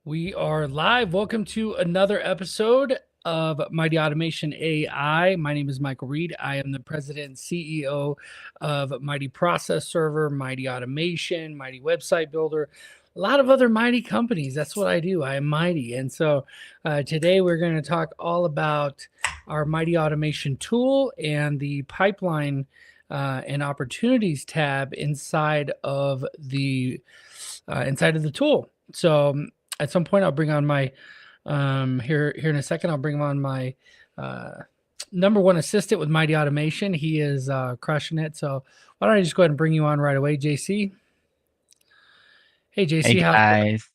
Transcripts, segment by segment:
We are live. Welcome to another episode of Mighty Automation AI. My name is Michael Reed. I am the president and CEO of Mighty Process Server, Mighty Automation, Mighty Website Builder, a lot of other Mighty companies. That's what I do. I am Mighty. And so today we're going to talk all about our Mighty Automation tool and the pipeline and opportunities tab inside of the tool. So at some point I'll bring on my here in a second I'll bring on my number one assistant with Mighty Automation. He is crushing it. So why don't I just go ahead and bring you on right away, JC? Hey Hey JC, guys,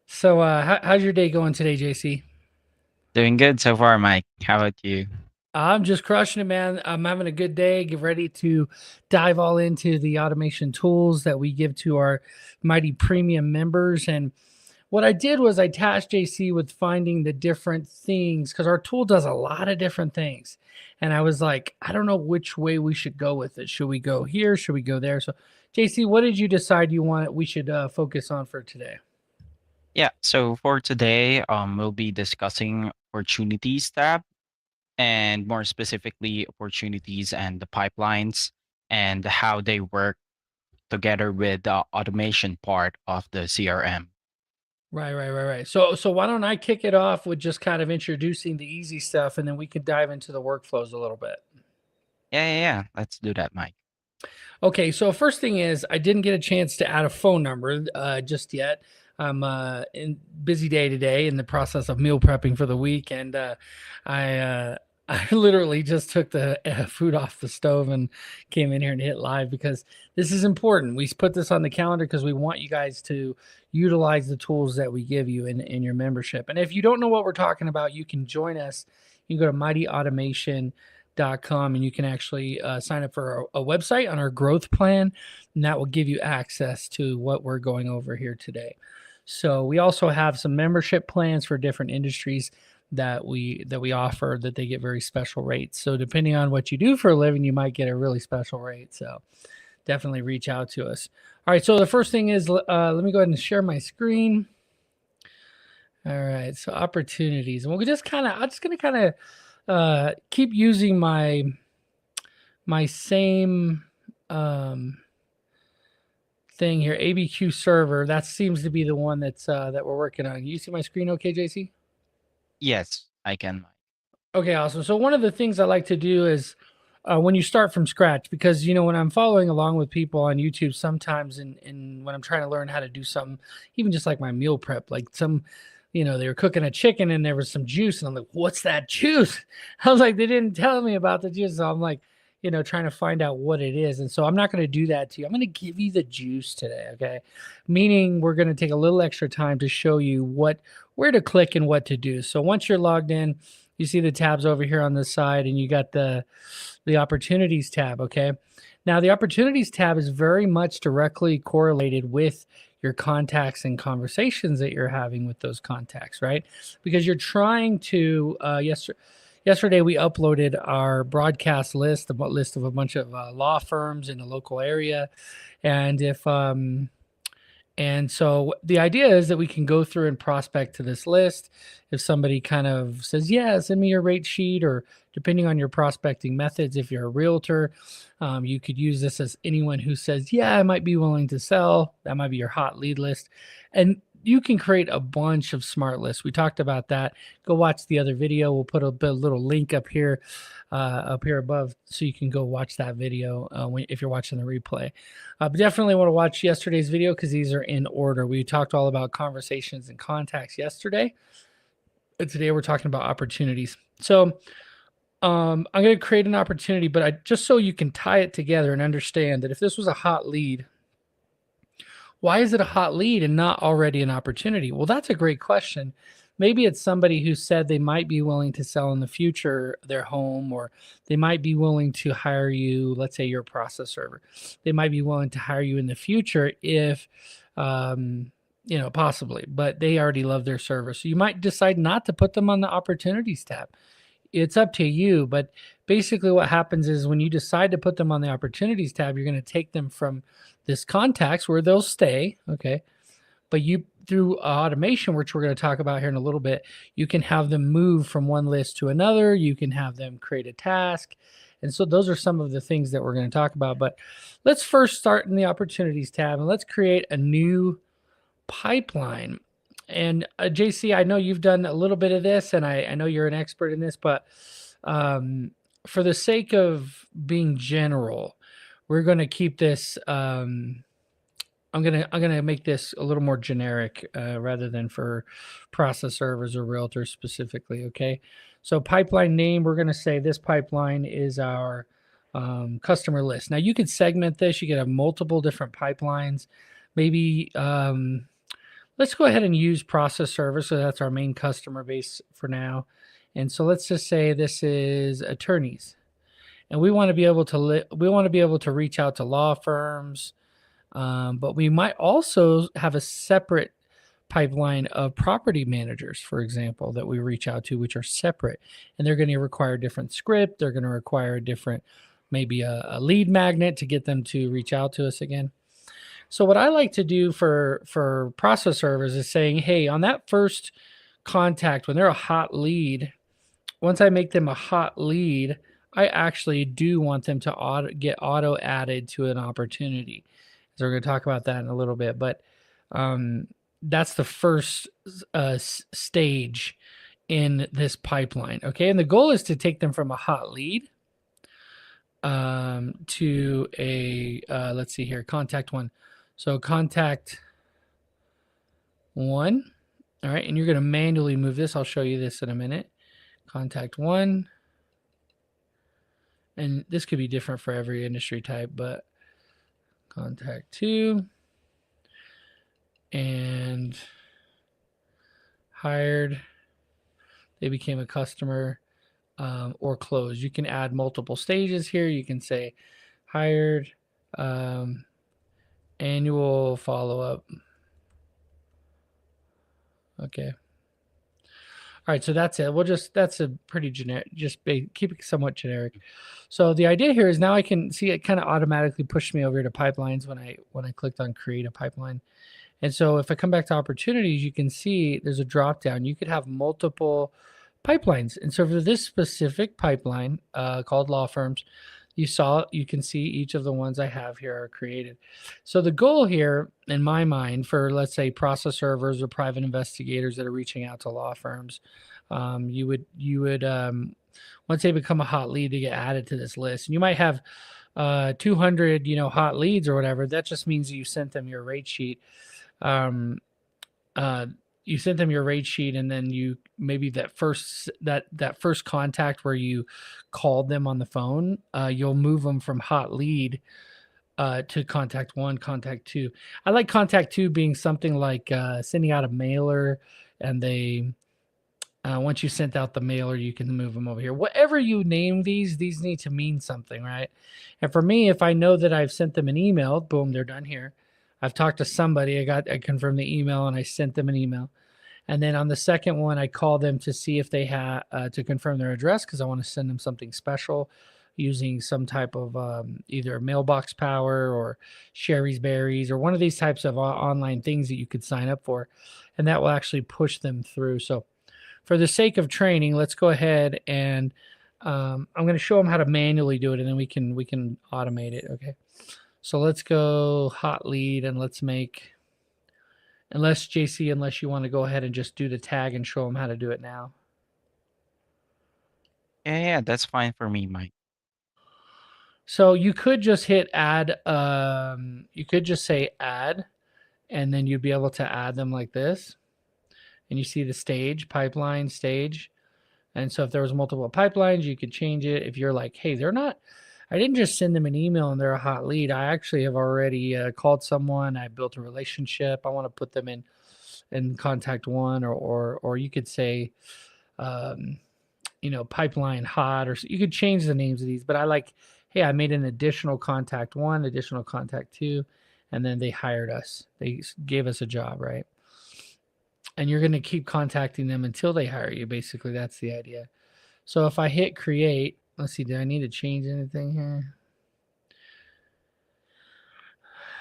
how's your day going today, JC? doing good so far, Mike. How about you? I'm just crushing it, man. I'm having a good day. Get ready to dive all into the automation tools that we give to our Mighty Premium members. And what I did was I tasked JC with finding the different things because our tool does a lot of different things. And I was like, I don't know which way we should go with it. Should we go here? Should we go there? So, JC, what did you decide we should focus on for today? Yeah, so for today, we'll be discussing opportunities tab and more specifically opportunities and the pipelines and how they work together with the automation part of the CRM. Right. So why don't I kick it off with just kind of introducing the easy stuff, and then we can dive into the workflows a little bit. Yeah. Let's do that, Mike. Okay, so first thing is I didn't get a chance to add a phone number just yet. I'm in busy day today in the process of meal prepping for the week, and I I literally just took the food off the stove and came in here and hit live because this is important. We put this on the calendar because we want you guys to utilize the tools that we give you in your membership. And if you don't know what we're talking about, you can join us. You can go to mightyautomation.com and you can actually sign up for a website on our growth plan, and that will give you access to what we're going over here today. So we also have some membership plans for different industries that we offer that they get very special rates. So depending on what you do for a living, you might get a really special rate. So definitely reach out to us. All right. So the first thing is, let me go ahead and share my screen. All right. So opportunities, and I'm just going to kind of keep using my same thing here, ABQ server. That seems to be the one that's that we're working on. You see my screen okay, JC? Yes, I can, Mike. Okay, awesome. So one of the things I like to do is when you start from scratch, because when I'm following along with people on YouTube, sometimes and when I'm trying to learn how to do something, even just like my meal prep, like they were cooking a chicken and there was some juice, and I'm like, what's that juice? I was like, they didn't tell me about the juice. So I'm like, trying to find out what it is. And so I'm not going to do that to you. I'm going to give you the juice today. Okay. Meaning we're going to take a little extra time to show you where to click and what to do. So once you're logged in, you see the tabs over here on this side, and you got the opportunities tab. Okay. Now the opportunities tab is very much directly correlated with your contacts and conversations that you're having with those contacts, right? Because you're trying to, yesterday we uploaded our broadcast list, a list of a bunch of law firms in the local area. And so the idea is that we can go through and prospect to this list. If somebody kind of says, yeah, send me your rate sheet, or depending on your prospecting methods, if you're a realtor, you could use this as anyone who says, yeah, I might be willing to sell. That might be your hot lead list. And you can create a bunch of smart lists. We talked about that. Go watch the other video. We'll put a little link up here above, so you can go watch that video if you're watching the replay. But definitely want to watch yesterday's video because these are in order. We talked all about conversations and contacts yesterday, and today we're talking about opportunities. So I'm going to create an opportunity, but just so you can tie it together and understand that if this was a hot lead, why is it a hot lead and not already an opportunity? Well, that's a great question. Maybe it's somebody who said they might be willing to sell in the future their home, or they might be willing to hire you. Let's say you're a process server. They might be willing to hire you in the future if, possibly, but they already love their service. So you might decide not to put them on the opportunities tab. It's up to you, but basically what happens is when you decide to put them on the opportunities tab, you're going to take them from this contacts where they'll stay. Okay. But you, through automation, which we're going to talk about here in a little bit, you can have them move from one list to another. You can have them create a task. And so those are some of the things that we're going to talk about. But let's first start in the opportunities tab and let's create a new pipeline. And JC, I know you've done a little bit of this, and I know you're an expert in this, but for the sake of being general, we're going to keep this. I'm gonna make this a little more generic rather than for process servers or realtors specifically. Okay, so pipeline name, we're gonna say this pipeline is our customer list. Now you could segment this. You could have multiple different pipelines. Maybe let's go ahead and use process server. So that's our main customer base for now. And so let's just say this is attorneys, and we want to be able to reach out to law firms, but we might also have a separate pipeline of property managers, for example, that we reach out to, which are separate, and they're going to require different script. They're going to require different, maybe a lead magnet to get them to reach out to us again. So what I like to do for process servers is saying, hey, on that first contact, when they're a hot lead, once I make them a hot lead, I actually do want them to get auto added to an opportunity. So we're going to talk about that in a little bit, but that's the first stage in this pipeline. Okay, and the goal is to take them from a hot lead to a let's see here, contact one. So contact one. All right, and you're going to manually move this. I'll show you this in a minute. Contact one. And this could be different for every industry type, but contact two. And hired. They became a customer or closed. You can add multiple stages here. You can say hired, annual follow-up. Okay. All right, so that's it. That's a pretty generic, keep it somewhat generic. So the idea here is now I can see it kind of automatically pushed me over to pipelines when I clicked on create a pipeline. And so if I come back to opportunities, you can see there's a drop down. You could have multiple pipelines. And so for this specific pipeline called law firms, you can see each of the ones I have here are created. So the goal here, in my mind, for let's say process servers or private investigators that are reaching out to law firms, you would once they become a hot lead, to get added to this list. And you might have 200 hot leads or whatever. That just means you sent them your rate sheet. You sent them your rate sheet, and then you maybe that first contact where you called them on the phone, you'll move them from hot lead to contact one, contact two. I like contact two being something like sending out a mailer, and they once you sent out the mailer, you can move them over here. Whatever you name these need to mean something, right? And for me, if I know that I've sent them an email, boom, they're done here. I've talked to somebody, I confirmed the email, and I sent them an email. And then on the second one, I call them to see if they have to confirm their address, because I want to send them something special using some type of either mailbox power or Sherry's Berries or one of these types of online things that you could sign up for. And that will actually push them through. So for the sake of training, let's go ahead and I'm going to show them how to manually do it, and then we can automate it. Okay. So let's go hot lead, and let's make, unless you want to go ahead and just do the tag and show them how to do it now. Yeah, that's fine for me, Mike. So you could just hit add, you could just say add, and then you'd be able to add them like this. And you see the stage, pipeline stage. And so if there was multiple pipelines, you could change it. If you're like, hey, I didn't just send them an email and they're a hot lead. I actually have already called someone. I built a relationship. I want to put them in contact one, or you could say, pipeline hot, or you could change the names of these. But I like, hey, I made an additional contact one, additional contact two, and then they hired us. They gave us a job, right? And you're going to keep contacting them until they hire you. Basically, that's the idea. So if I hit create, let's see, do I need to change anything here?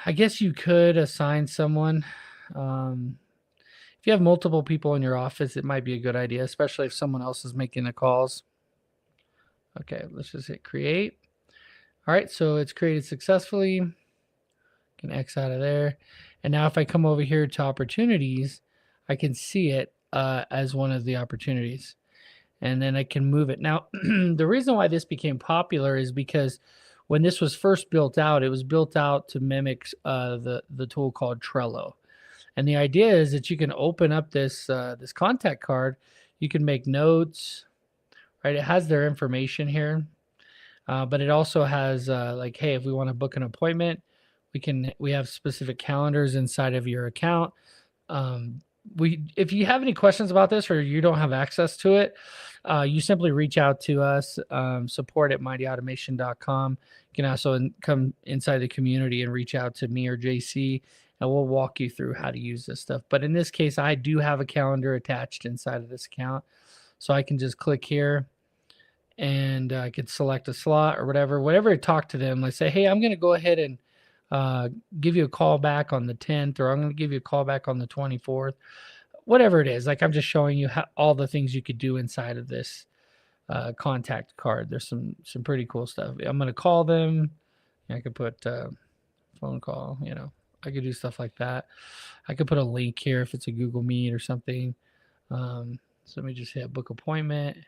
I guess you could assign someone. Um, if you have multiple people in your office, it might be a good idea, especially if someone else is making the calls. Okay, let's just hit create. All right, so it's created successfully. Can X out of there. And now if I come over here to opportunities, I can see it as one of the opportunities. And then I can move it. Now, the reason why this became popular is because when this was first built out, it was built out to mimic the tool called Trello. And the idea is that you can open up this contact card. You can make notes, right? It has their information here, but it also has like, hey, if we want to book an appointment, we have specific calendars inside of your account. Um, we if you have any questions about this or you don't have access to it, you simply reach out to us, support at mightyautomation.com. You can also come inside the community and reach out to me or JC, and we'll walk you through how to use this stuff. But in this case, I do have a calendar attached inside of this account, so I can just click here and I could select a slot or whatever. Talk to them. Like say, hey, I'm going to go ahead and uh, give you a call back on the 10th, or I'm going to give you a call back on the 24th, whatever it is. Like I'm just showing you all the things you could do inside of this contact card. There's some pretty cool stuff. I'm going to call them. I could put phone call. I could do stuff like that. I could put a link here if it's a Google Meet or something. So let me just hit book appointment.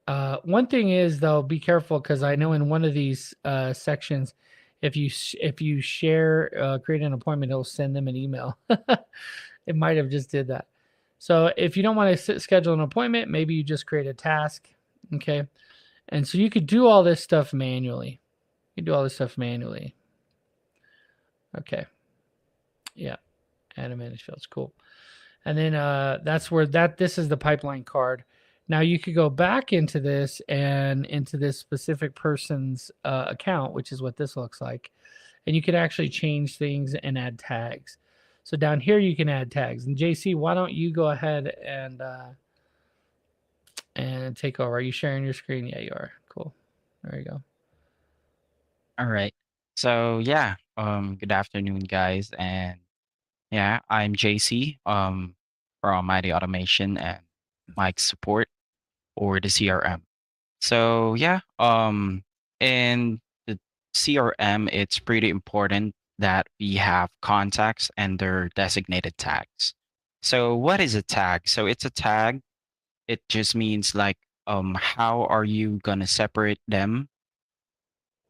One thing is though, be careful because I know in one of these sections, if you share create an appointment, it'll send them an email. It might have just did that. So if you don't want to schedule an appointment, maybe you just create a task. Okay, and so you could do all this stuff manually. You do all this stuff manually. Okay, yeah, add a manage fields, cool. And then that's where this is the pipeline card. Now you could go back into this and into this specific person's account, which is what this looks like, and you can actually change things and add tags. So down here you can add tags. And JC, why don't you go ahead and take over? Are you sharing your screen? Yeah, you are. Cool. There you go. All right. So yeah, good afternoon, guys, and yeah, I'm JC, from Mighty Automation and Mike's support or the CRM. So yeah, in the CRM, it's pretty important that we have contacts and their designated tags. So what is a tag? So it's a tag. It just means like, how are you gonna separate them?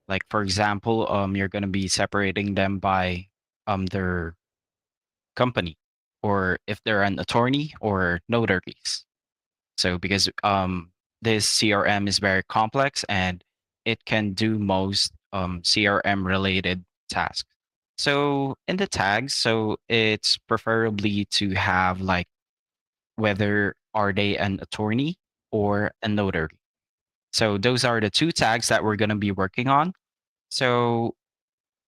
Like for example, you're gonna be separating them by their company, or if they're an attorney or notaries. So because this CRM is very complex and it can do most CRM related tasks. So in the tags, so it's preferably to have like whether are they an attorney or a notary. So those are the two tags that we're going to be working on. So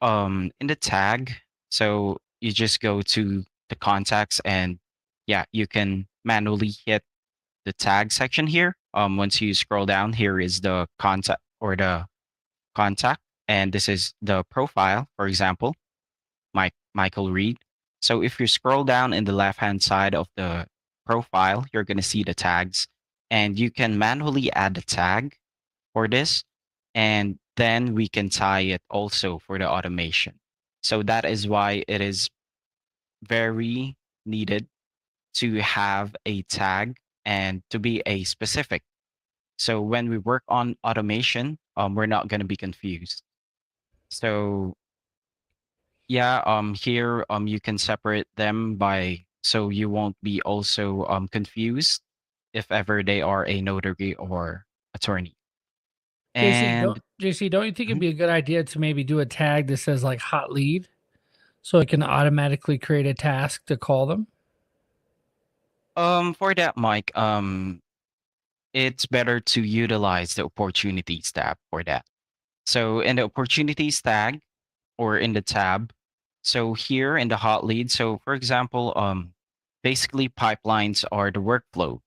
in the tag, so you just go to the contacts and yeah, you can manually hit the tag section here. Once you scroll down, here is the contact or the contact, and this is the profile, for example, Michael Reed. So if you scroll down in the left hand side of the profile, you're going to see the tags, and you can manually add the tag for this, and then we can tie it also for the automation. So that is why it is very needed to have a tag and to be a specific. So when we work on automation, we're not going to be confused. So yeah, here you can separate them by so you won't be also confused if ever they are a notary or attorney. And JC, don't you think it'd mhm, be a good idea to maybe do a tag that says like hot lead, so it can automatically create a task to call them? for that, Mike, it's better to utilize the opportunities tab for that. So in the opportunities tag or in the tab, so here in the hot lead, so for example, basically pipelines are the workflow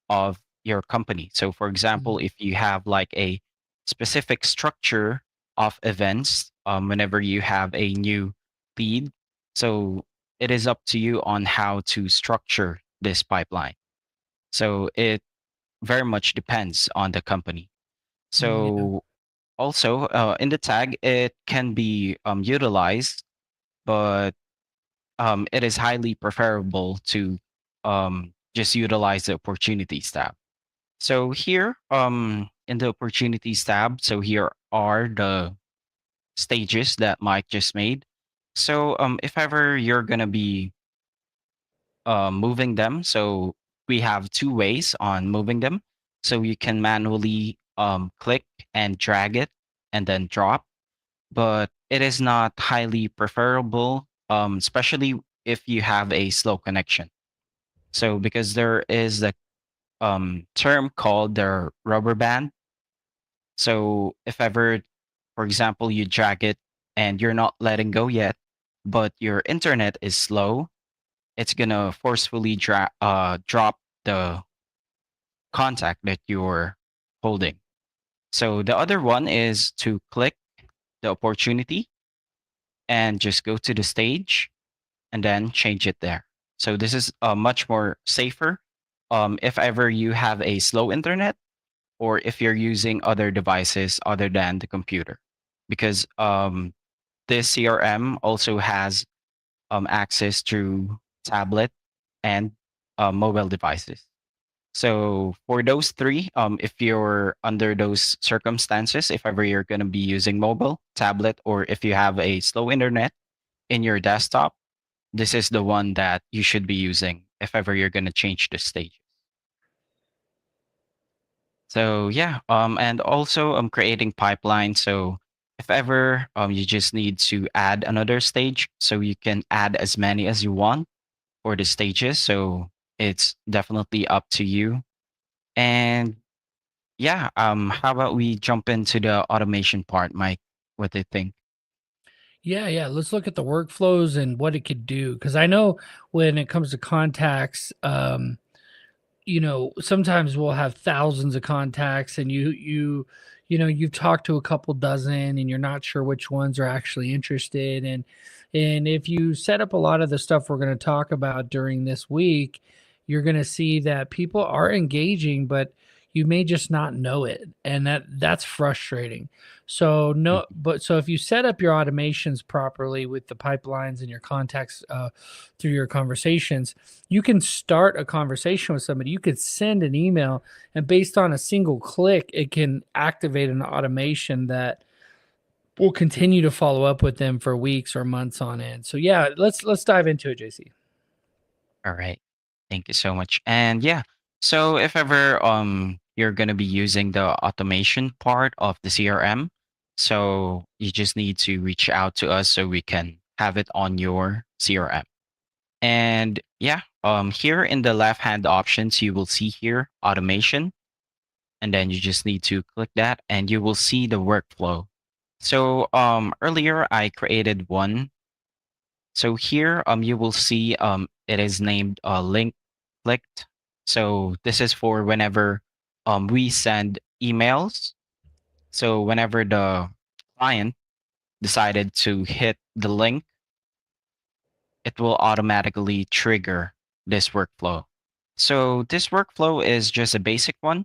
of your company. So, for example, Mhm. if you have like a specific structure of events, whenever you have a new lead, so it is up to you on how to structure this pipeline. So it very much depends on the company. Yeah. So also in the tag, it can be utilized, but it is highly preferable to just utilize the opportunities tab. So here in the opportunities tab, so here are the stages that Mike just made. So if ever you're gonna be moving them, so we have two ways on moving them. So you can manually click and drag it and then drop, but it is not highly preferable, especially if you have a slow connection. So because there is a term called the rubber band. So if ever, for example, you drag it and you're not letting go yet, but your internet is slow, it's gonna forcefully drop the contact that you're holding. So the other one is to click the opportunity and just go to the stage and then change it there. So this is much more safer if ever you have a slow internet or if you're using other devices other than the computer, because this CRM also has access to tablet and mobile devices. So for those three, if you're under those circumstances, if ever you're going to be using mobile, tablet, or if you have a slow internet in your desktop, this is the one that you should be using if ever you're going to change the stage. So yeah, and also creating pipeline. So if ever you just need to add another stage, so you can add as many as you want for the stages. So it's definitely up to you. And yeah, how about we jump into the automation part, Mike? What do you think? Yeah, yeah. Let's look at the workflows and what it could do. Because I know when it comes to contacts, sometimes we'll have thousands of contacts, and you've talked to a couple dozen, and you're not sure which ones are actually interested. And if you set up a lot of the stuff we're going to talk about during this week, you're going to see that people are engaging, but you may just not know it, and that's frustrating. So no, Mhm. but so if you set up your automations properly with the pipelines and your contacts through your conversations, you can start a conversation with somebody. You could send an email, and based on a single click, it can activate an automation that will continue to follow up with them for weeks or months on end. So yeah, let's dive into it, JC. All right. Thank you so much. And yeah, so if ever you're gonna be using the automation part of the CRM, so you just need to reach out to us so we can have it on your CRM. And yeah, here in the left hand options, you will see here automation, and then you just need to click that and you will see the workflow. So earlier I created one. So here you will see it is named link clicked. So this is for whenever we send emails. So whenever the client decided to hit the link, it will automatically trigger this workflow. So this workflow is just a basic one.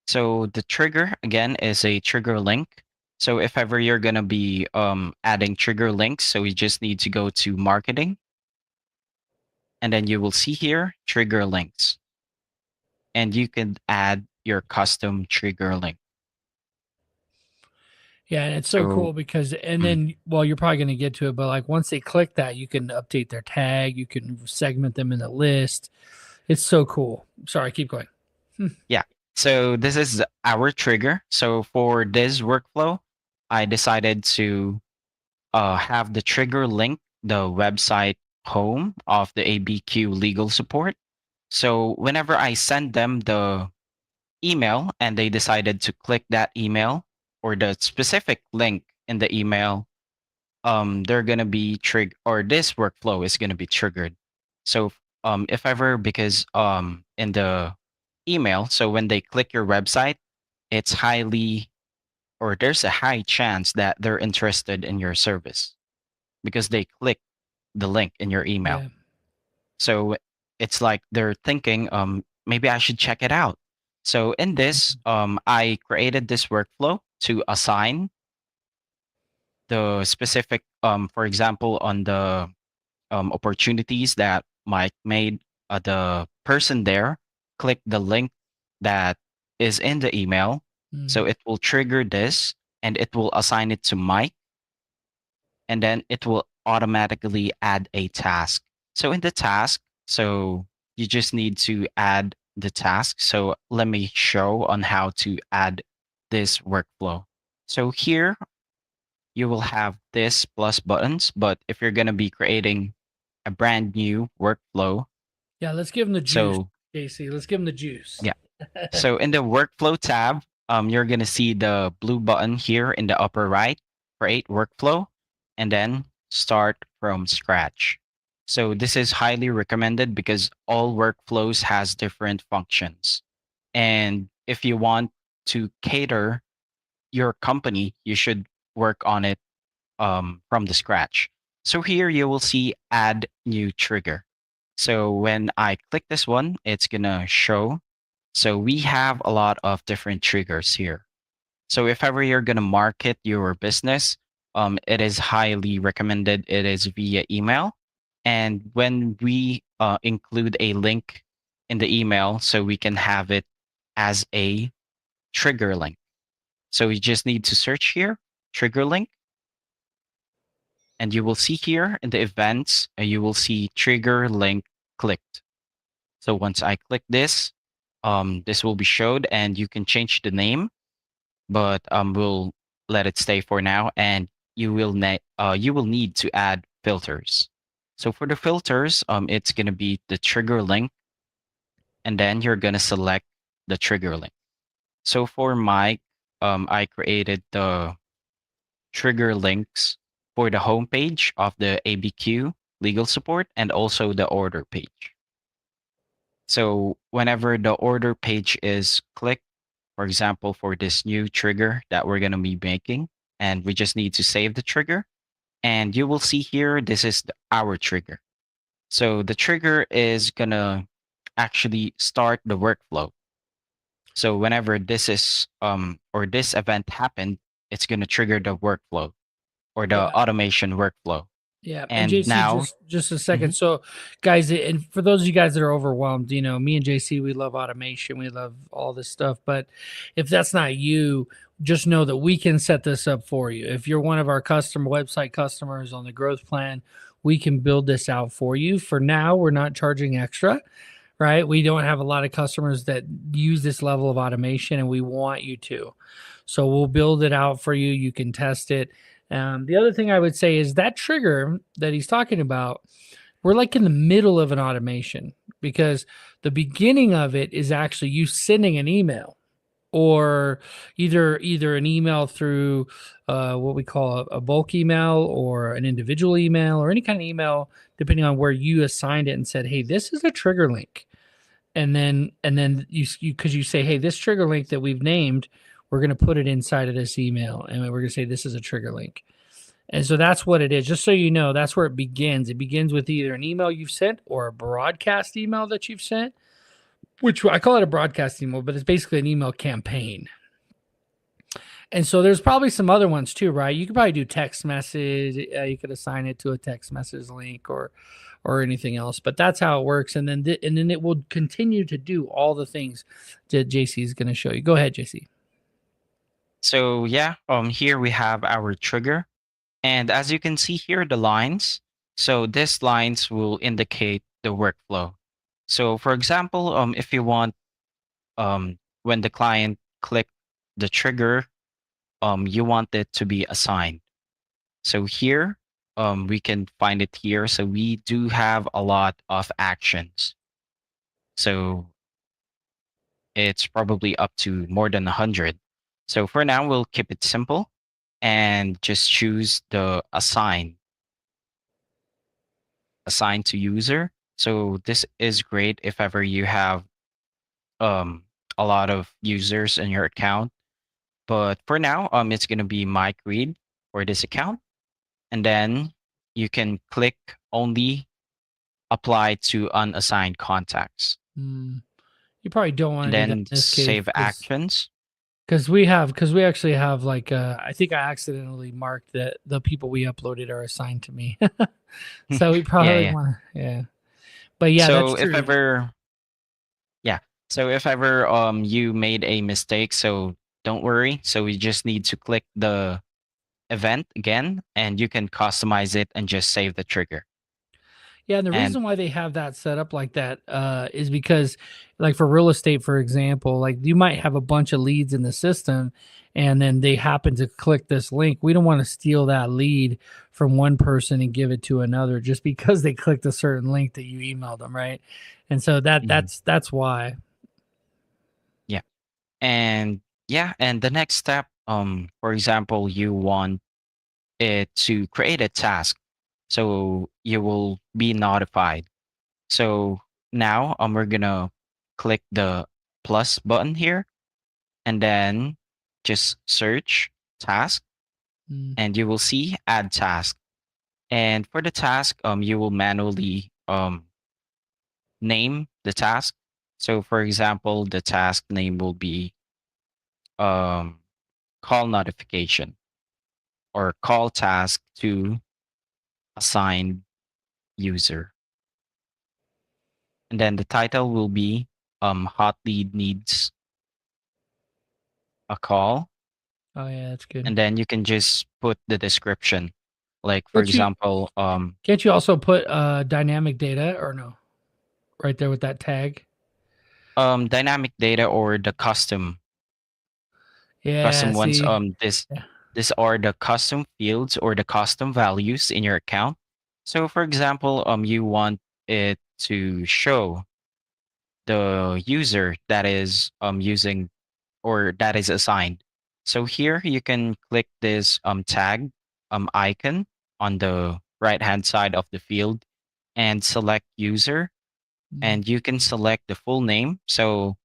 So the trigger again is a trigger link. So if ever you're gonna be adding trigger links, so you just need to go to marketing, and then you will see here trigger links, and you can add your custom trigger link. Yeah, and it's so So cool because, and mm, then, well, you're probably going to get to it, but like once they click that, you can update their tag, you can segment them in the list. It's so cool. Sorry, keep going. Hmm. yeah, so this is our trigger. So for this workflow, I decided to have the trigger link the website home of the ABQ legal support. So whenever I send them the email and they decided to click that email or the specific link in the email, they're gonna be triggered, or this workflow is gonna be triggered. So if ever, because in the email. So when they click your website, it's highly, or there's a high chance that they're interested in your service because they click the link in your email. Yeah. So it's like they're thinking, maybe I should check it out. So in this, I created this workflow to assign the specific, for example, on the opportunities that Mike made, the person there click the link that is in the email. So Mhm. it will trigger this and it will assign it to Mike, and then it will automatically add a task. So in the task, so you just need to add the task. So let me show on how to add this workflow. So here you will have this plus buttons, but if you're going to be creating a brand new workflow, Yeah, let's give them the juice, so Casey. Let's give them the juice. yeah. So in the workflow tab, you're going to see the blue button here in the upper right, create workflow, and then start from scratch. So this is highly recommended because all workflows has different functions. And if you want to cater your company, you should work on it from the scratch. So here you will see add new trigger. So when I click this one, it's gonna show. So we have a lot of different triggers here. So if ever you're gonna market your business, it is highly recommended. It is via email, and when we include a link in the email, so we can have it as a trigger link. So you just need to search here, trigger link, and you will see here in the events, you will see trigger link clicked. So once I click this, this will be showed, and you can change the name, but we'll let it stay for now. And you will need to add filters. So for the filters, it's gonna be the trigger link, and then you're gonna select the trigger link. So for my, I created the trigger links for the homepage of the ABQ legal support and also the order page. So whenever the order page is clicked, for example, for this new trigger that we're going to be making, and we just need to save the trigger, and you will see here, this is our trigger. So the trigger is going to actually start the workflow. So whenever this is, or this event happened, it's going to trigger the workflow or the Yeah. automation workflow. Yeah, and And JC, now, just a second. mhm, So, guys, and for those of you guys that are overwhelmed, me and JC, we love automation, we love all this stuff. But if that's not you, just know that we can set this up for you. If you're one of our customer website customers on the growth plan, we can build this out for you. For now, we're not charging extra, right? We don't have a lot of customers that use this level of automation, and we want you to. So we'll build it out for you. You can test it. The other thing I would say is that trigger that he's talking about, we're like in the middle of an automation because the beginning of it is actually you sending an email or either an email through what we call a bulk email or an individual email or any kind of email, depending on where you assigned it and said, hey, this is a trigger link. And then you because you say, hey, this trigger link that we've named, we're going to put it inside of this email and we're going to say this is a trigger link. And so that's what it is. Just so you know, that's where it begins. It begins with either an email you've sent or a broadcast email that you've sent, which I call it a broadcast email, but it's basically an email campaign. And so there's probably some other ones too, right? You could probably do text message. You could assign it to a text message link or anything else. But that's how it works. And then and then it will continue to do all the things that JC is going to show you. Go ahead, JC. so yeah, here we have our trigger. And as you can see here, the lines. So these lines will indicate the workflow. So for example, if you want, when the client click the trigger, you want it to be assigned. So here, we can find it here. So we do have a lot of actions. So it's probably up to more than 100. So for now, we'll keep it simple and just choose the assign to user. So this is great if ever you have um a lot of users in your account. But for now, it's gonna be Mike Reed for this account, and then you can click only apply to unassigned contacts, Mm. You probably don't want and to do that then in this case save actions. because we actually have like I think I accidentally marked that the people we uploaded are assigned to me. So we Yeah, probably yeah. want to, yeah. But yeah, that's So if true. ever, yeah. So if ever you made a mistake, so don't worry. So we just need to click the event again, and you can customize it and just save the trigger. Yeah, and the And reason why they have that set up like that is because, like for real estate, for example, like you might have a bunch of leads in the system, and then they happen to click this link. We don't want to steal that lead from one person and give it to another just because they clicked a certain link that you emailed them, right? And so mhm, that's why. yeah, and yeah, and the next step, for example, you want it to create a task, so you will be notified. So now, we're gonna click the plus button here, and then just search task, Mm, and you will see add task. And for the task, you will manually name the task. So for example, the task name will be um call notification, or call task to assigned user. And then the title will be hot lead needs a call. oh yeah, that's good. And then you can just put the description. Like for Can't you example, can't you also put dynamic data or no? Right there with that tag. dynamic data, or the Yeah, custom ones. see. This Yeah. these are the custom fields or the custom values in your account. So for example, you want it to show the user that is using, or that is assigned. So here you can click this tag icon on the right hand side of the field and select user, Mm, and you can select the full name. So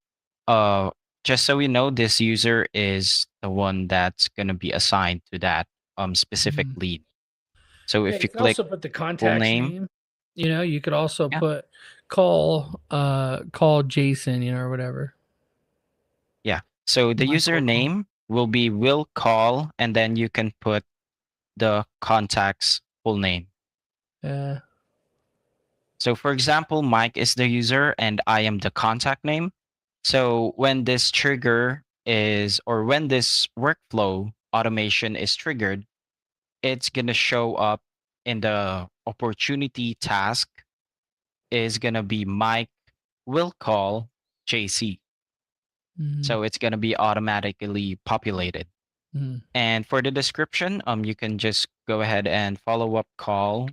uh just so you know, this user is the one that's going to be assigned to that specific mm. lead. So Yeah, if you you can click also put the full contact's name, name. You know, you could also yeah, put call Jason, you know, or whatever. yeah. So the Mike will call. username will be will call, and then you can put the contact's full name. Yeah. So for example, Mike is the user and I am the contact name. So when this trigger is, or when this workflow automation is triggered, it's going to show up in the opportunity task is going to be Mike will call JC. Mm, So it's going to be automatically populated. mm, And for the description, you can just go ahead and follow up call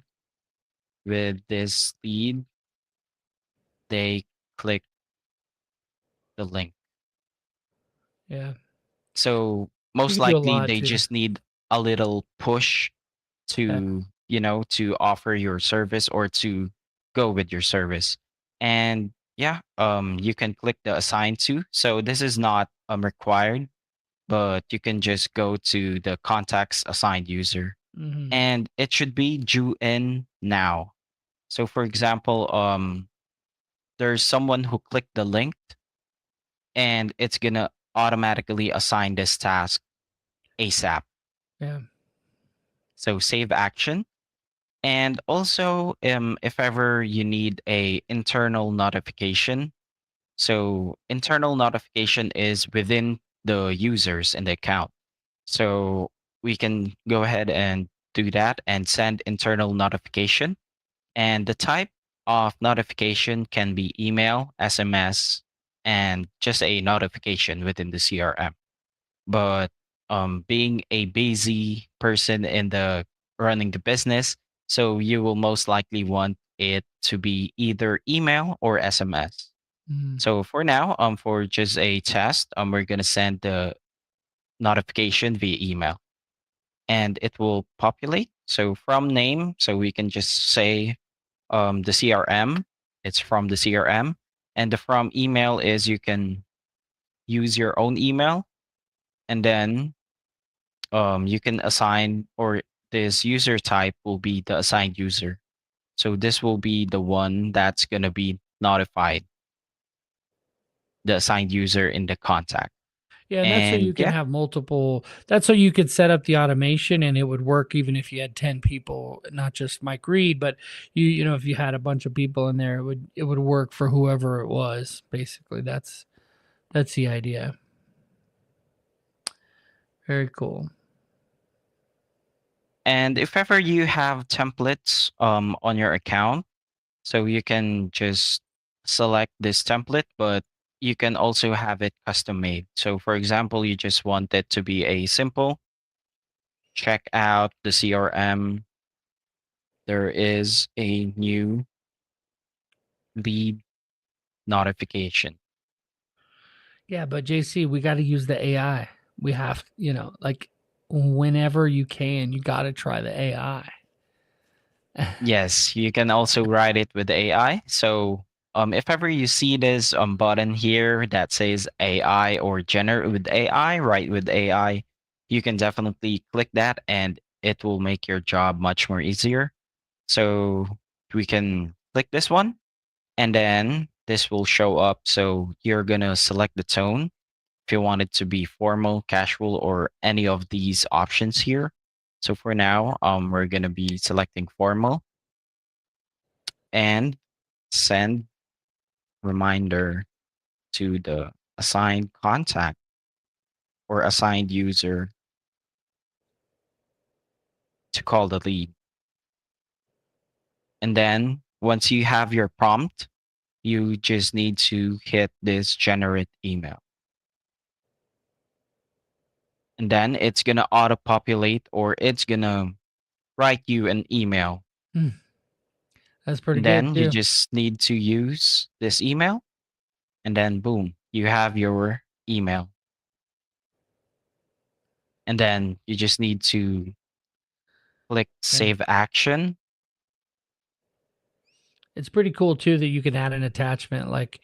with this lead. They click the link. yeah. So You most can do a likely lot they too. just need a little push Yeah. to, to offer your service or to go with your service. And yeah, you can click the assign to. So this is not required, but you can just go to the contacts assigned user, Hmm. and it should be due in now. So for example, there's someone who clicked the link, and it's gonna automatically assign this task ASAP. Yeah. So save action. And also, if ever you need a internal notification, so internal notification is within the users in the account. So we can go ahead and do that and send internal notification. And the type of notification can be email, SMS, and just a notification within the CRM. But being a busy person in the running the business, so you will most likely want it to be either email or SMS. Mm, So for now, for just a test, we're gonna send the notification via email, and it will populate. So from name, so we can just say the CRM. It's from the CRM, And the from email is you can use your own email, and then you can assign, or this user type will be the assigned user. So this will be the one that's going to be notified, the assigned user in the contact. Yeah, and that's so you And can yeah, have multiple. That's so you could set up the automation and it would work even if you had 10 people, not just Mike Reed, but you know if you had a bunch of people in there, it would work for whoever it was. Basically, that's the idea. Very cool. and if ever you have templates on your account, so you can just select this template, but you can also have it custom made. So for example, you just want it to be a simple check out the CRM. There is a new lead notification. Yeah, but JC, we got to use the AI. We have, like whenever you can, you got to try the AI. Yes, you can also write it with AI. So if ever you see this button here that says AI or generate with AI, write with AI, you can definitely click that and it will make your job much more easier. So we can click this one, and then this will show up. So you're going to select the tone if you want it to be formal, casual, or any of these options here. So for now, we're going to be selecting formal and send reminder to the assigned contact or assigned user to call the lead. And then once you have your prompt, you just need to hit this generate email. And then it's going to auto populate, or it's going to write you an email. Hmm, that's pretty And good then you too. just need to use this email, and then boom, you have your email. And then you just need to click Yeah. save action. It's pretty cool too that you can add an attachment. Like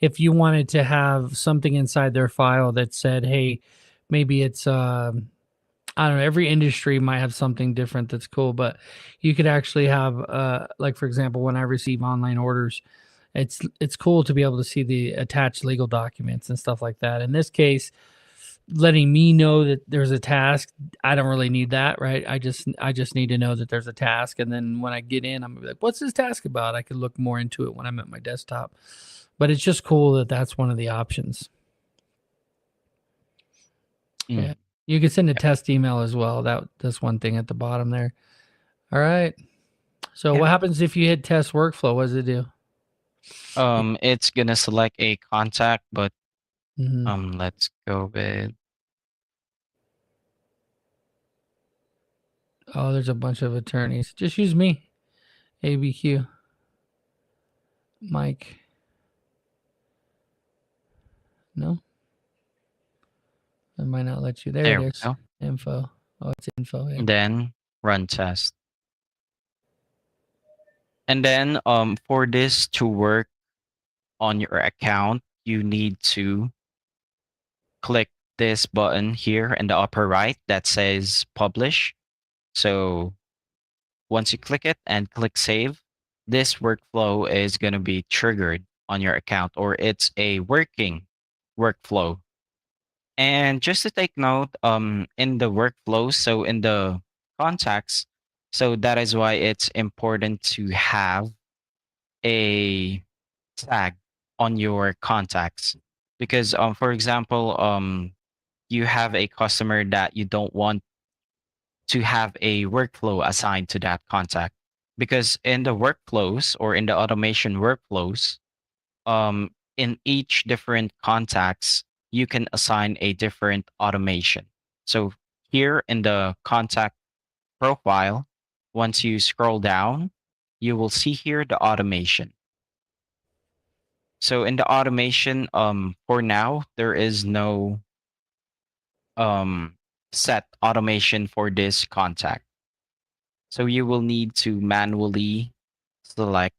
if you wanted to have something inside their file that said, "Hey, maybe it's I don't know, every industry might have something different that's cool, but you could actually have like for example, when I receive online orders, it's cool to be able to see the attached legal documents and stuff like that. In this case, letting me know that there's a task, I don't really need that, right? I just need to know that there's a task, and then when I get in, I'm gonna be like, what's this task about? I could look more into it when I'm at my desktop. But it's just cool that that's one of the options. Yeah. Mm, You can send a yeah. test email as well. That's one thing at the bottom there. All right. So Yeah. what happens if you hit test workflow? What does it do? It's gonna select a contact, but Mm-hmm. let's go with Oh, there's a bunch of attorneys. Just use me. ABQ. Mike. No, it might not let you. There it there we is. go. Info. Oh, it's info. Yeah. And then run test. And then for this to work on your account, you need to click this button here in the upper right that says publish. So once you click it and click save, this workflow is going to be triggered on your account, or it's a working workflow. And just to take note, in the workflow, so in the contacts, so that is why it's important to have a tag on your contacts. Because for example, you have a customer that you don't want to have a workflow assigned to that contact. Because in the workflows or in the automation workflows, in each different contacts, you can assign a different automation. So here in the contact profile, once you scroll down, you will see here the automation. So in the automation, for now, there is no um, set automation for this contact. So you will need to manually select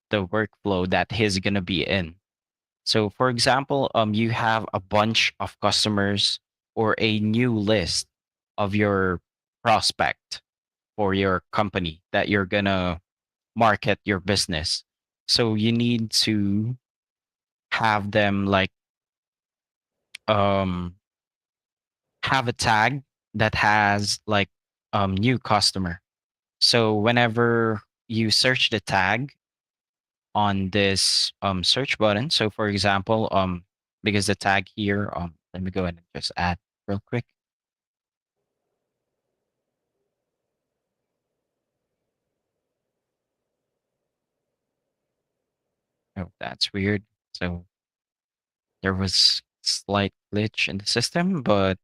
the workflow that he's going to be in. So, for example, you have a bunch of customers or a new list of your prospect for your company that you're gonna market your business. So you need to have them like um have a tag that has like new customer. So whenever you search the tag on this search button, so for example, because the tag here, let me go ahead and just add real quick. Oh, that's weird. So there was slight glitch in the system, but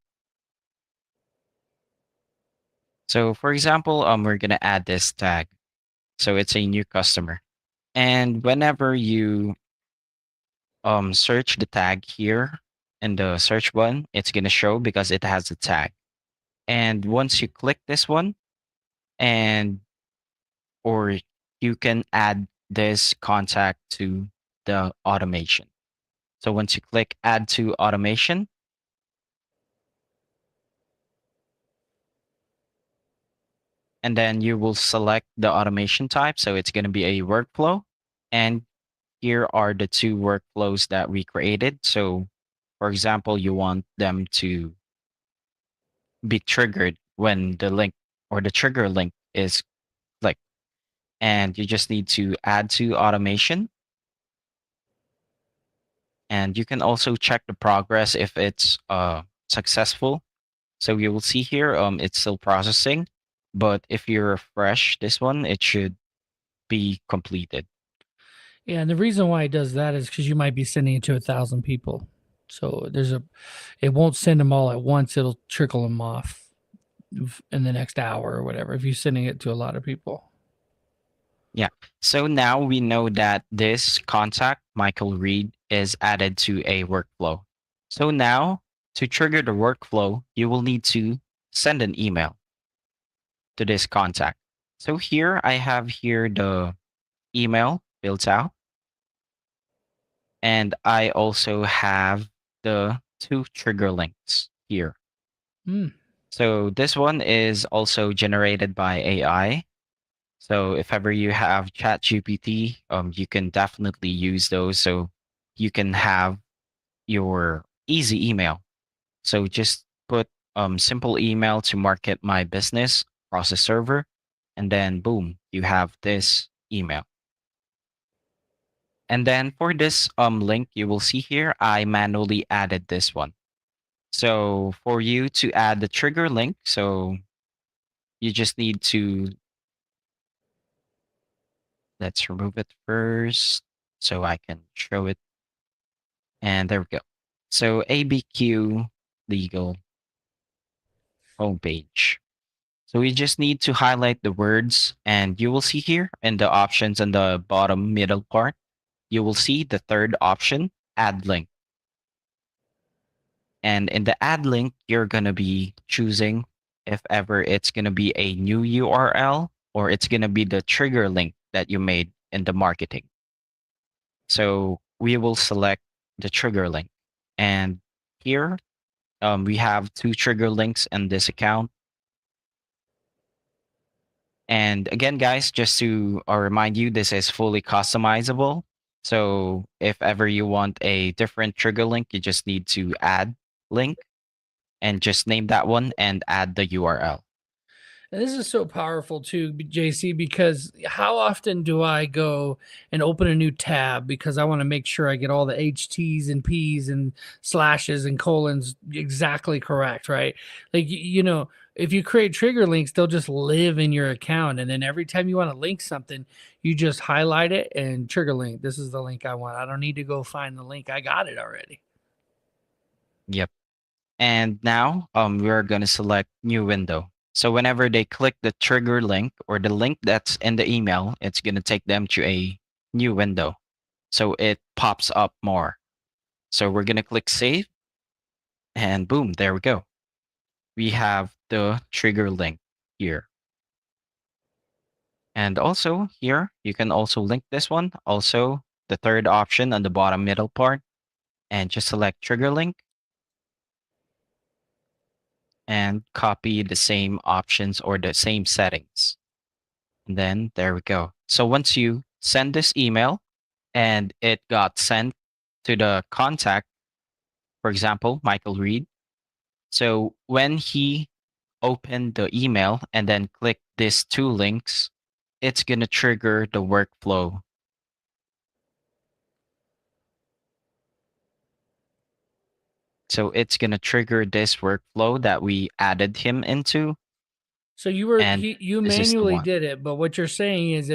so for example, we're gonna add this tag. So it's a new customer. And whenever you search the tag here in the search button, it's gonna show because it has a tag. And once you click this one, and or you can add this contact to the automation. So once you click add to automation, and then you will select the automation type. So it's gonna be a workflow. And here are the two workflows that we created. So for example, you want them to be triggered when the link or the trigger link is clicked. And you just need to add to automation. And you can also check the progress if it's successful. So you will see here, it's still processing. But if you refresh this one, it should be completed. Yeah, and the reason why it does that is because you might be sending it to 1,000 people. So it won't send them all at once. It'll trickle them off in the next hour or whatever. If you're sending it to a lot of people. Yeah. So now we know that this contact, Michael Reed, is added to a workflow. So now to trigger the workflow, you will need to send an email to this contact. So here I have here the email built out, and I also have the two trigger links here. Hmm. So this one is also generated by AI. So if ever you have ChatGPT, you can definitely use those. So you can have your easy email. So just put simple email to market my business, process server, and then boom, you have this email. And then for this link, you will see here, I manually added this one. So for you to add the trigger link, so you just need to, let's remove it first so I can show it. And there we go. So ABQ legal homepage. So we just need to highlight the words, and you will see here in the options in the bottom middle part, you will see the third option, add link. And in the add link, you're going to be choosing if ever it's going to be a new URL or it's going to be the trigger link that you made in the marketing. So we will select the trigger link. And here we have two trigger links in this account. And again, guys, just to remind you, this is fully customizable. So if ever you want a different trigger link, you just need to add link and just name that one and add the URL. And this is so powerful too, JC, because how often do I go and open a new tab because I want to make sure I get all the HTs and Ps and slashes and colons exactly correct, right? Like, if you create trigger links, they'll just live in your account. And then every time you want to link something, you just highlight it and trigger link. This is the link I want. I don't need to go find the link. I got it already. Yep. And now we're going to select new window. So whenever they click the trigger link or the link that's in the email, it's going to take them to a new window. So it pops up more. So we're going to click save and boom, there we go. We have the trigger link here. And also here, you can also link this one. Also, the third option on the bottom middle part, and just select trigger link and copy the same options or the same settings. And then there we go. So once you send this email and it got sent to the contact, for example, Michael Reed. So when he opened the email and then click these two links, it's going to trigger the workflow. So it's going to trigger this workflow that we added him into. So And you this is the manually one. did it, but what you're saying is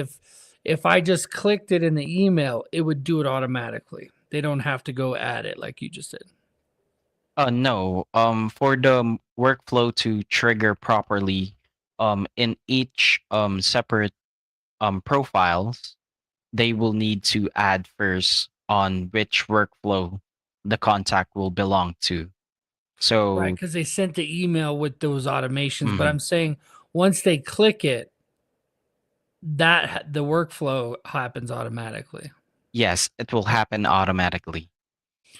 if I just clicked it in the email, it would do it automatically. They don't have to go add it like you just did. No. For the workflow to trigger properly, in each separate profiles, they will need to add first on which workflow the contact will belong to. Right, So, because they sent the email with those automations. But mhm, I'm saying once they click it, the workflow happens automatically. yes, it will happen automatically.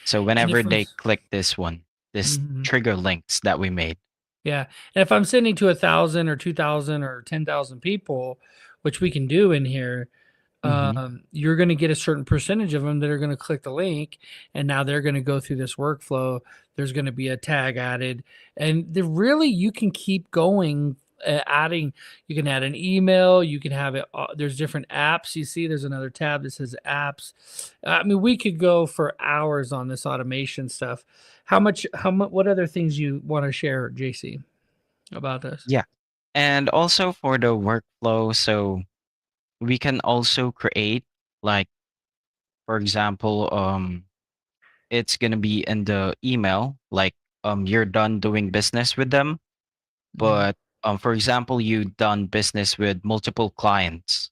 So And whenever if I'm they click this one, this Mhm. trigger links that we made. Yeah, and if I'm sending to 1,000 or 2,000 or 10,000 people, which we can do in here, Hmm. you're going to get a certain percentage of them that are going to click the link, and now they're going to go through this workflow. There's going to be a tag added, and really you can keep going, adding. You can add an email. You can have it. There's different apps. You see, there's another tab that says apps. I mean, we could go for hours on this automation stuff. How much? How much? What other things you want to share, JC, about this? Yeah. And also for the workflow, so we can also create, like, for example, it's gonna be in the email, like you're done doing business with them, Mhm. but for example, you done business with multiple clients.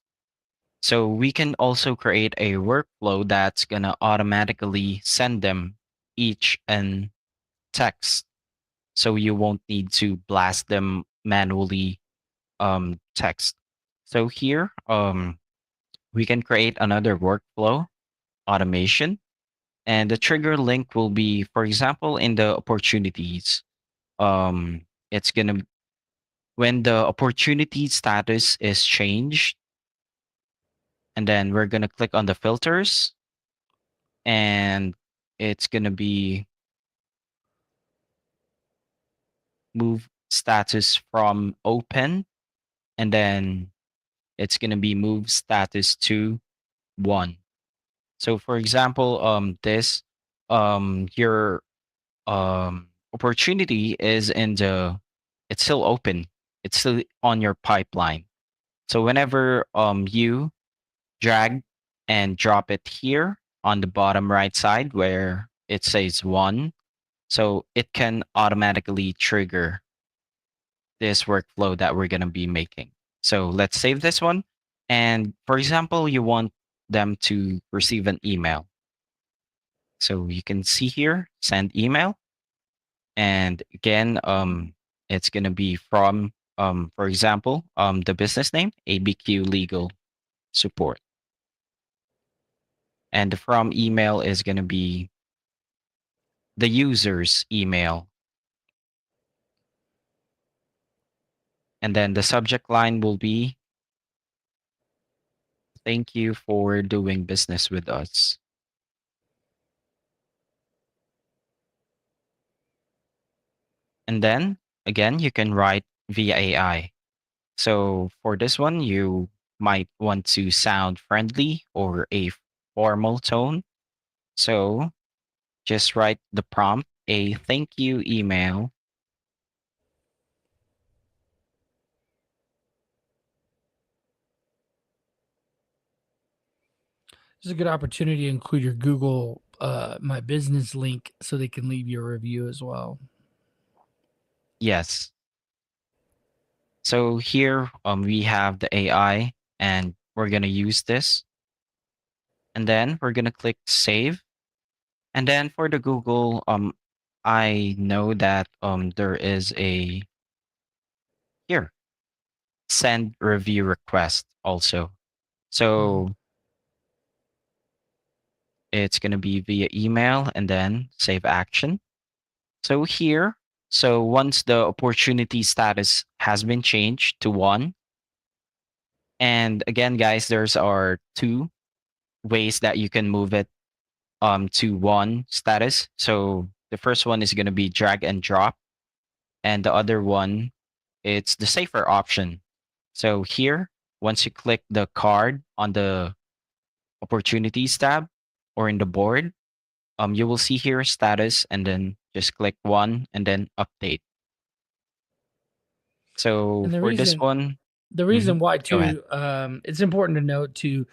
So we can also create a workflow that's gonna automatically send them each an text. So you won't need to blast them manually text. So here we can create another workflow automation, and the trigger link will be, for example, in the opportunities. It's gonna when the opportunity status is changed, and then we're gonna click on the filters, and it's gonna be move status from open, and then it's gonna be move status to one. So for example, this your opportunity is in the it's still open. It's still on your pipeline. So whenever you drag and drop it here on the bottom right side where it says one, so it can automatically trigger this workflow that we're going to be making. So let's save this one. And for example, you want them to receive an email. So you can see here, send email. And again, it's going to be from, for example, the business name, ABQ Legal Support. And the from email is going to be the user's email. And then the subject line will be, thank you for doing business with us. And then again, you can write via AI. So for this one, you might want to sound friendly or a formal tone. So just write the prompt, a thank you email. This is a good opportunity to include your Google My Business link so they can leave you a review as well. Yes. So here we have the AI and we're going to use this. And then we're going to click save. And then for the Google, I know that there is a here send review request also. Mhm. So it's going to be via email and then save action. So here, so once the opportunity status has been changed to one, and again, guys, there's are two ways that you can move it to one status. So the first one is going to be drag and drop, and the other one, it's the safer option. So here, once you click the card on the opportunities tab or in the board, you will see here status and then just click one and then update. So And for this one, the mhm, reason why go ahead. too, it's important to note too,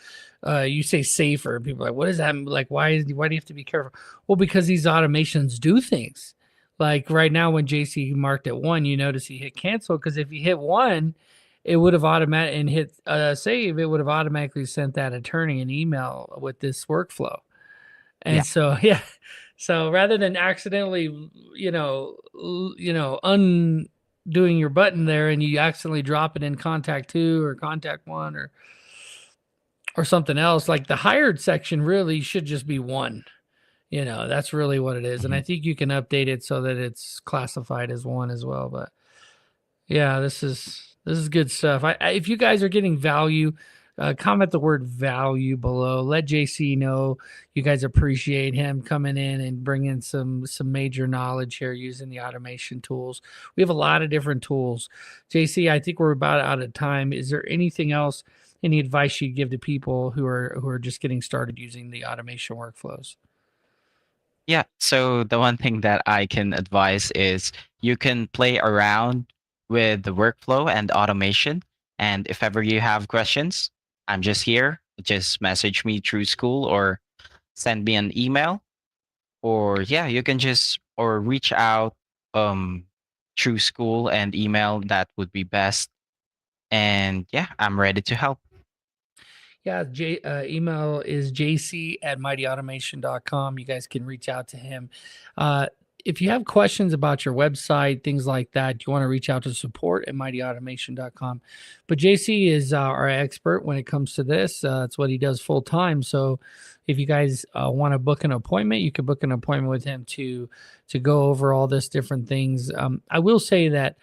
you say safer. People are like, what does that mean? Like? Why do you have to be careful? Well, because these automations do things. Like right now, when JC marked at one, you notice he hit cancel because if he hit one, it would have automatic and hit save. It would have automatically sent that attorney an email with this workflow. Yeah. And so, yeah. So rather than accidentally, undoing your button there and you accidentally drop it in contact two or contact one or something else, like the hired section really should just be one. That's really what it is. And I Mhm. think you can update it so that it's classified as one as well. But yeah, this is good stuff. If you guys are getting value, comment the word value below. Let JC know you guys appreciate him coming in and bringing some major knowledge here using the automation tools. We have a lot of different tools. JC, I think we're about out of time. Is there anything else? Any advice you'd give to people who are just getting started using the automation workflows? Yeah. So the one thing that I can advise is you can play around with the workflow and automation. And if ever you have questions, I'm just here. Just message me through school or send me an email. Or yeah, you can just or reach out um through school and email. That would be best. And yeah, I'm ready to help. Yeah, email is jc@mightyautomation.com. You guys can reach out to him. Uh, if you have questions about your website, things like that, you want to reach out to support@mightyautomation.com. But JC is our expert when it comes to this. It's what he does full time. So if you guys want to book an appointment, you can book an appointment with him to go over all this different things. I will say that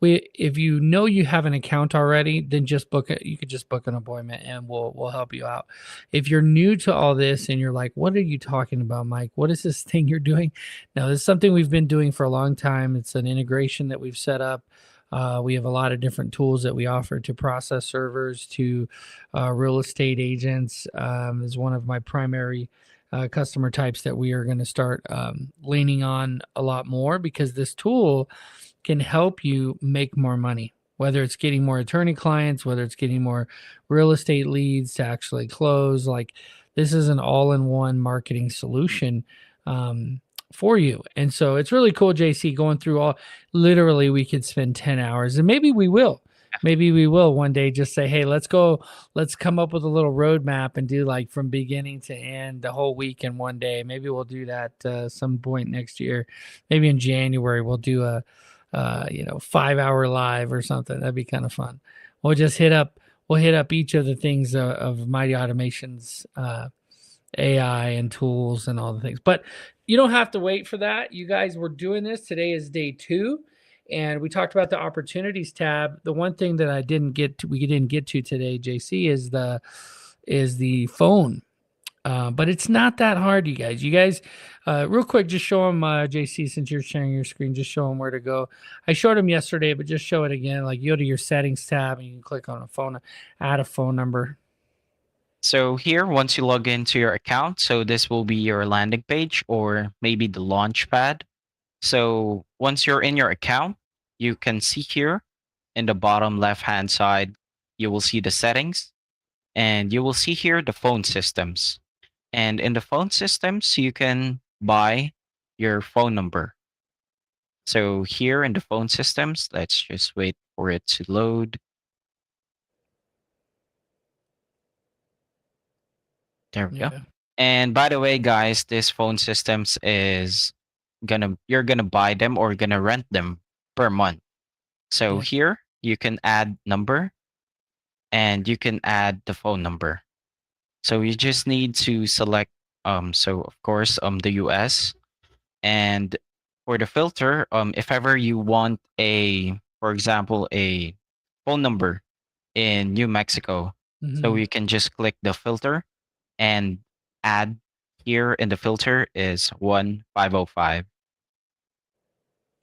if you know you have an account already, then just book it. You could just book an appointment and we'll help you out. If you're new to all this and you're like, what are you talking about, Mike? What is this thing you're doing? No, this is something we've been doing for a long time. It's an integration that we've set up. We have a lot of different tools that we offer to process servers, to real estate agents. Is one of my primary customer types that we are going to start leaning on a lot more because this tool can help you make more money, whether it's getting more attorney clients, whether it's getting more real estate leads to actually close. Like this is an all in one marketing solution for you. And so it's really cool, JC, going through all literally, we could spend 10 hours and maybe we will. Maybe we will one day just say, hey, let's come up with a little roadmap and do like from beginning to end the whole week in one day. Maybe we'll do that some point next year. Maybe in January, we'll do a 5-hour live or something. That'd be kind of fun. We'll just we'll hit up each of the things of Mighty Automation's AI and tools and all the things. But you don't have to wait for that. You guys were doing this. Today is day 2. And we talked about the opportunities tab. The one thing that we didn't get to today, JC, is the phone. But it's not that hard, you guys. You guys, real quick, just show them, JC, since you're sharing your screen, just show them where to go. I showed them yesterday, but just show it again. Like you go to your settings tab and you can click on a phone, add a phone number. So here, once you log into your account, so this will be your landing page or maybe the launch pad. So once you're in your account, you can see here in the bottom left hand side, you will see the settings and you will see here the phone systems. And in the phone systems, you can buy your phone number. So here in the phone systems, let's just wait for it to load. There we go. Yeah, And by the way, guys, this phone systems is you're gonna buy them or gonna rent them per month. So yeah. here you can add number and you can add the phone number. So you just need to select So of course, the US. And for the filter, if ever you want for example, a phone number in New Mexico, so Hmm. you can just click the filter and add here in the filter is 1505.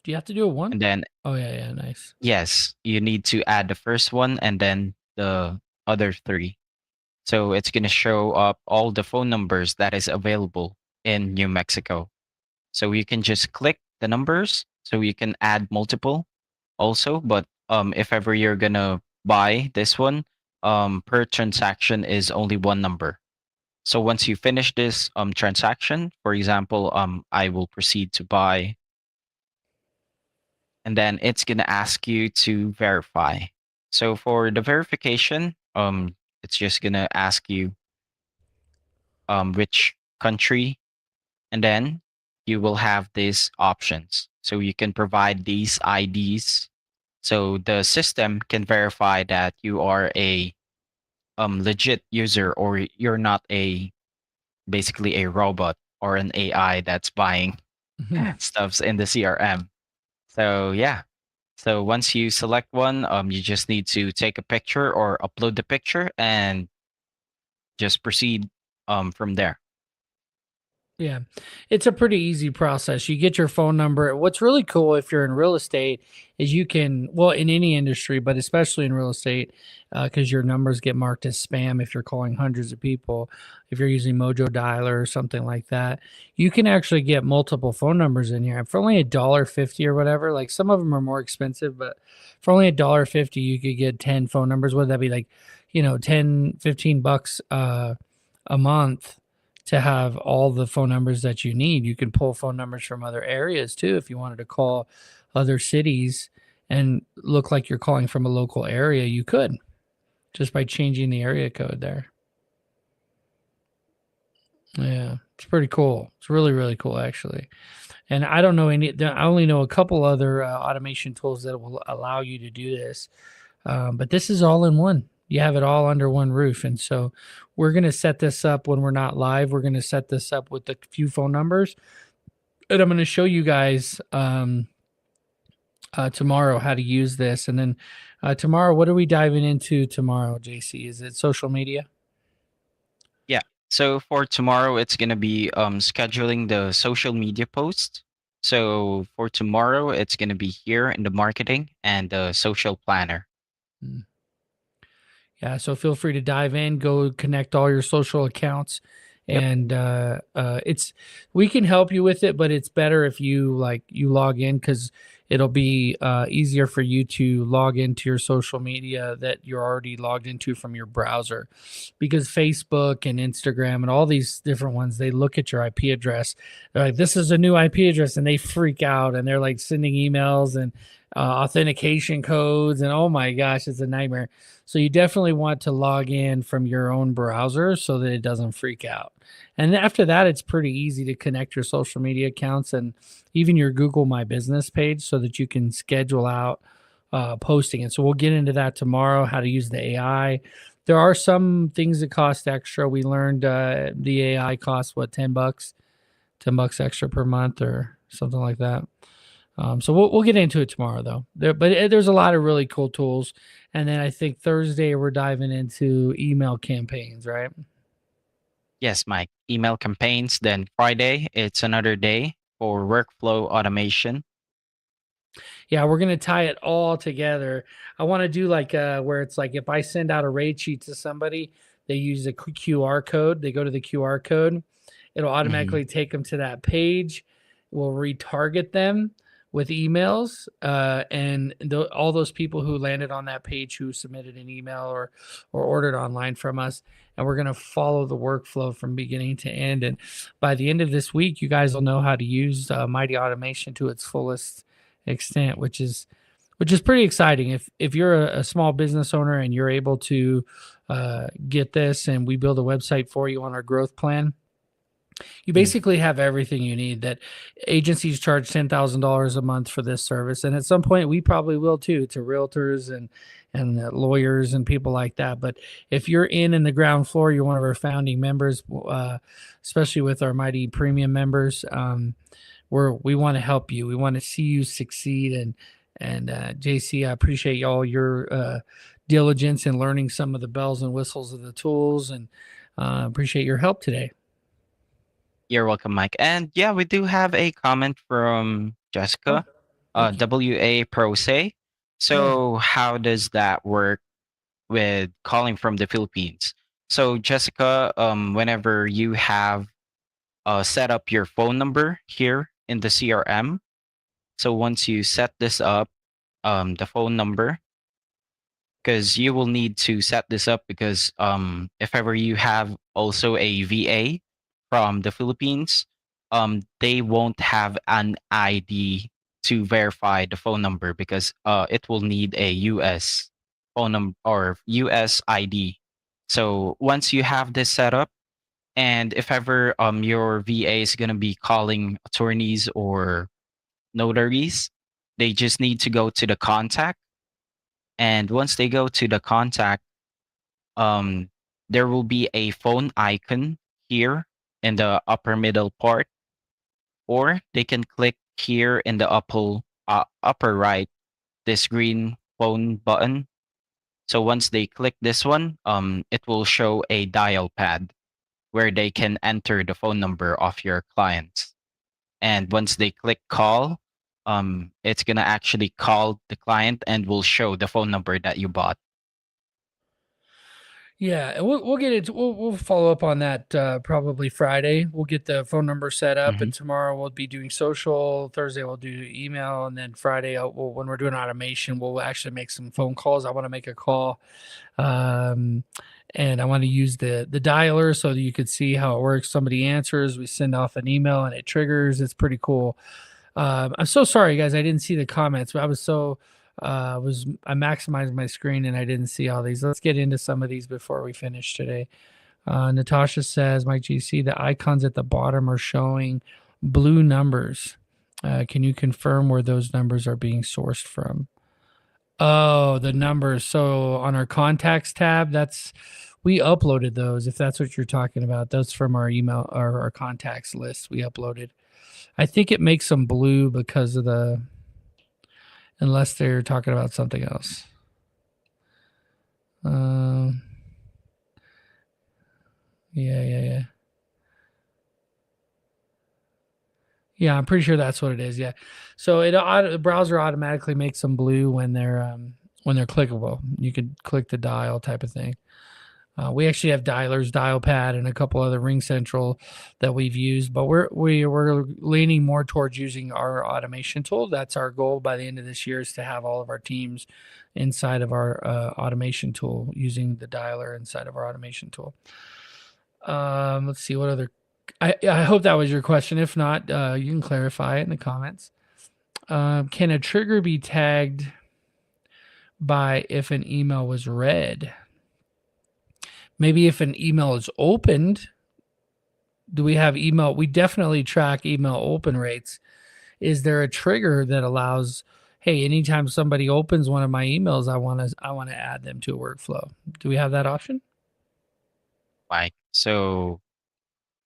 Do you have to do a one? And then, Oh yeah, yeah, nice. yes, you need to add the first one and then the other three. So it's going to show up all the phone numbers that is available in New Mexico. So you can just click the numbers. So you can add multiple also. But if ever you're gonna buy this one, per transaction is only one number. So once you finish this transaction, for example, I will proceed to buy, and then it's gonna ask you to verify. So for the verification, it's just gonna ask you which country, and then you will have these options. So you can provide these IDs, so the system can verify that you are a legit user, or you're not a basically a robot or an AI that's buying stuffs in the CRM. So yeah. So once you select one, you just need to take a picture or upload the picture and just proceed from there. Yeah, it's a pretty easy process. You get your phone number. What's really cool if you're in real estate is you can, well, in any industry, but especially in real estate, because your numbers get marked as spam if you're calling hundreds of people. If you're using Mojo Dialer or something like that, you can actually get multiple phone numbers in here. And for only $1.50 or whatever, like some of them are more expensive, but for only $1.50, you could get 10 phone numbers. Would that be like, 10, 15 bucks a month? To have all the phone numbers that you need. You can pull phone numbers from other areas too if you wanted to call other cities and look like you're calling from a local area. You could just by changing the area code there. Yeah, it's pretty cool. It's really, really cool actually. And I don't know any, I only know a couple other automation tools that will allow you to do this. But this is all in one. You have it all under one roof. And so we're going to set this up when we're not live. We're going to set this up with a few phone numbers. And I'm going to show you guys tomorrow how to use this. And then tomorrow, what are we diving into tomorrow, JC? Is it social media? Yeah. So for tomorrow, it's gonna be scheduling the social media post. So for tomorrow, it's gonna be here in the marketing and the social planner. Mm. Yeah, so feel free to dive in, go connect all your social accounts, Yep. and it's we can help you with it, but it's better if you log in because it'll be easier for you to log into your social media that you're already logged into from your browser, because Facebook and Instagram and all these different ones they look at your IP address, they're like this is a new IP address, and they freak out and they're like sending emails and authentication codes, and oh my gosh, it's a nightmare. So you definitely want to log in from your own browser so that it doesn't freak out. And after that, it's pretty easy to connect your social media accounts and even your Google My Business page so that you can schedule out posting it. So we'll get into that tomorrow, how to use the AI. There are some things that cost extra. We learned the AI costs what, 10 bucks, 10 bucks extra per month or something like that. So we'll get into it tomorrow though. There's a lot of really cool tools, and then I think Thursday we're diving into email campaigns, right? Yes, Mike. Email campaigns. Then Friday, it's another day for workflow automation. Yeah, we're gonna tie it all together. I want to do like where it's like if I send out a rate sheet to somebody, they use a QR code. They go to the QR code, it'll Hmm. automatically take them to that page. We'll retarget them with emails, and all those people who landed on that page who submitted an email or ordered online from us, and we're gonna follow the workflow from beginning to end. And by the end of this week, you guys will know how to use Mighty Automation to its fullest extent, which is pretty exciting. If you're a small business owner and you're able to get this, and we build a website for you on our growth plan, you basically have everything you need. That agencies charge $10,000 a month for this service, and at some point we probably will too, to realtors and lawyers and people like that. But if you're in the ground floor, you're one of our founding members, especially with our Mighty Premium members. We want to help you. We want to see you succeed. And JC, I appreciate all your diligence in learning some of the bells and whistles of the tools, and appreciate your help today. You're welcome, Mike. And yeah, we do have a comment from Oh, Jessica, thank you. WA Pro Say. Yeah. So, how does that work with calling from the Philippines? So, Jessica, whenever you have set up your phone number here in the CRM, so once you set this up, the phone number, because you will need to set this up because if ever you have also a VA from the Philippines, they won't have an ID to verify the phone number because it will need a US phone number or US ID. So once you have this set up, and if ever your VA is gonna be calling attorneys or notaries, they just need to go to the contact, and once they go to the contact, um, there will be a phone icon here in the upper middle part, or they can click here in the upper right, this green phone button. So once they click this one, it will show a dial pad where they can enter the phone number of your clients. And once they click call, it's gonna actually call the client and will show the phone number that you bought. Yeah, and we'll get it. We'll follow up on that probably Friday. We'll get the phone number set up, Hmm. and tomorrow we'll be doing social. Thursday we'll do email, and then Friday, when we're doing automation, we'll actually make some phone calls. I want to make a call, um, and I want to use the dialer so that you could see how it works. Somebody answers, we send off an email, and it triggers. It's pretty cool. I'm so sorry, guys. I didn't see the comments, but I maximized my screen and I didn't see all these. Let's get into some of these before we finish today. Natasha says, Mike GC, the icons at the bottom are showing blue numbers. Can you confirm where those numbers are being sourced from? Oh, the numbers. So on our contacts tab, we uploaded those. If that's what you're talking about, those from our email or our contacts list we uploaded. I think it makes them blue because of unless they're talking about something else. Um, yeah. Yeah, I'm pretty sure that's what it is. Yeah. So the browser automatically makes them blue when they're clickable. You could click the dial type of thing. We actually have dialers, dial pad, and a couple other Ring Central that we've used, but we're leaning more towards using our automation tool. That's our goal by the end of this year, is to have all of our teams inside of our automation tool, using the dialer inside of our automation tool. Let's see what other. I hope that was your question. If not, you can clarify it in the comments. Can a trigger be tagged by if an email was read? Maybe if an email is opened. Do we have email? We definitely track email open rates. Is there a trigger that allows, hey, anytime somebody opens one of my emails, I want to add them to a workflow? Do we have that option? Like, so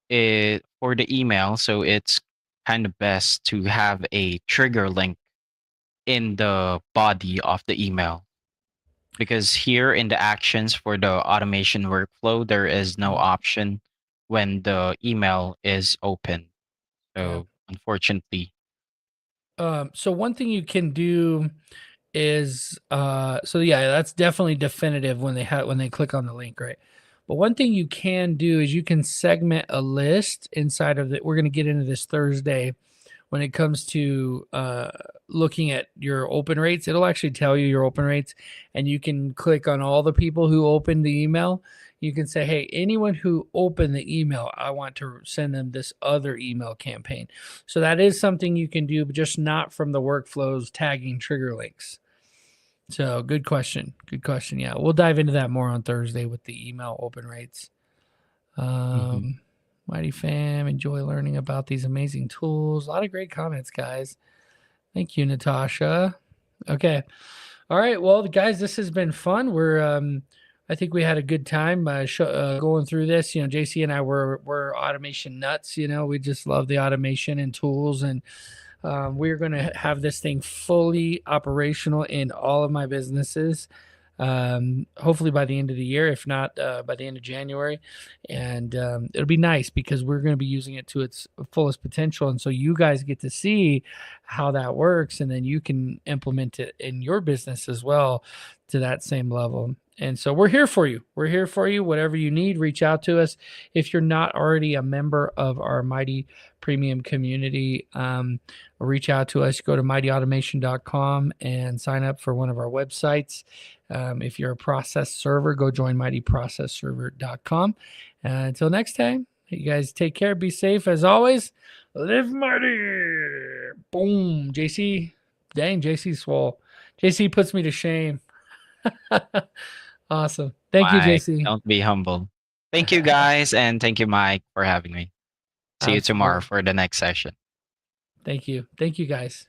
it for the email, so it's kind of best to have a trigger link in the body of the email, because here in the actions for the automation workflow, there is no Mm, option when the email is open. okay. So unfortunately, So one thing you can do is so yeah, that's definitely definitive when they click on the link, right? But one thing you can do is you can segment a list inside of it. We're going to get into this Thursday when it comes to looking at your open rates. It'll actually tell you your open rates, and you can click on all the people who opened the email. You can say, hey, anyone who opened the email, I want to send them this other email campaign. So that is something you can do, but just not from the workflows tagging trigger links. So good question. Good question. Yeah, we'll dive into that more on Thursday with the email open rates. mhm. Mighty fam, enjoy learning about these amazing tools. A lot of great comments, guys. Thank you, Natasha. Okay. All right, well, guys, this has been fun. I think we had a good time going through this. You know, JC and I were automation nuts. You know, we just love the automation and tools, and we're going to have this thing fully operational in all of my businesses. Hopefully by the end of the year, if not by the end of January. And it'll be nice because we're going to be using it to its fullest potential. And so you guys get to see how that works, and then you can implement it in your business as well to that same level. And so we're here for you. We're here for you. Whatever you need, reach out to us. If you're not already a member of our Mighty Premium community, reach out to us. Go to mightyautomation.com and sign up for one of our websites. If you're a process server, go join mightyprocessserver.com. Until next time, you guys take care. Be safe as always. Live mighty. Boom. JC. Dang, JC swole. JC puts me to shame. Awesome. Thank you, Mike, JC. don't be humble. Thank you guys, and thank you, Mike, for having me. See you tomorrow Absolutely. for the next session. Thank you. Thank you, guys.